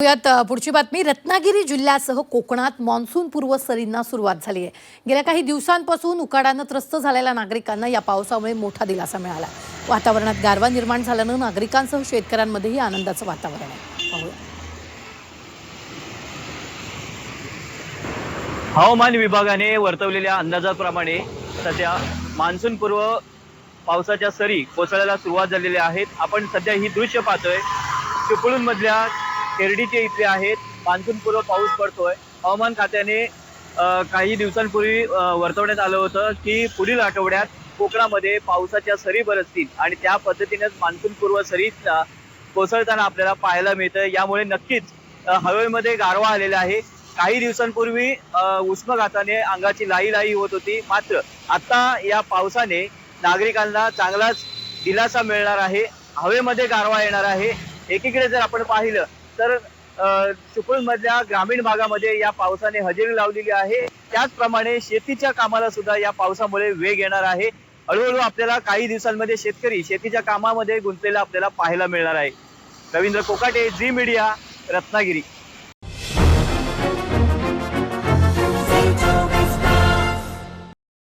यात पुढची बातमी रत्नागिरी जिल्ह्यासह कोकणात मान्सून पूर्व सरींना सुरुवात झाली आहे। गेल्या काही दिवसांपासून उकाडानं त्रस्त झालेल्या नागरिकांना या पावसामुळे मोठा दिलासा मिळाला। वातावरणात गारवा निर्माण झाल्यानं नागरिकांसह शेतकऱ्यांमध्येही आनंदाचं वातावरण आहे। पाहूया। हवामान विभागाने वर्तवलेल्या अंदाजाप्रमाणे सध्या मान्सून पूर्व पावसाच्या सरी कोसळायला सुरुवात झालेल्या आहेत। आपण सध्या ही दृश्य पाहतोय, चिपळूण मधल्या केरडीचे इथले आहेत। मान्सून पूर्व पाऊस पडतोय। हवामान खात्याने काही दिवसांपूर्वी वर्तवण्यात आलं होतं की पुढील आठवड्यात कोकणामध्ये पावसाच्या सरी बरसतील आणि त्या पद्धतीनेच मान्सून पूर्व सरी कोसळताना आपल्याला पाहायला मिळतं। यामुळे नक्कीच हवेमध्ये गारवा आलेला आहे। काही दिवसांपूर्वी उष्माघाताने अंगाची लाई लाई होत होती, मात्र आता या पावसाने नागरिकांना चांगलाच दिलासा मिळणार आहे। हवेमध्ये गारवा येणार आहे। एकीकडे जर आपण पाहिलं तर चिपळूण मधल्या ग्रामीण भागामध्ये या पावसाने हजेरी लावलेली आहे। त्याचप्रमाणे शेतीच्या कामाला सुद्धा या पावसामुळे वेग येणार आहे। हळूहळू आपल्याला काही दिवसांमध्ये शेतकरी शेतीच्या कामामध्ये गुंतलेला आपल्याला पाहायला मिळणार आहे। Ravindra Kokate, Zee Media, Ratnagiri.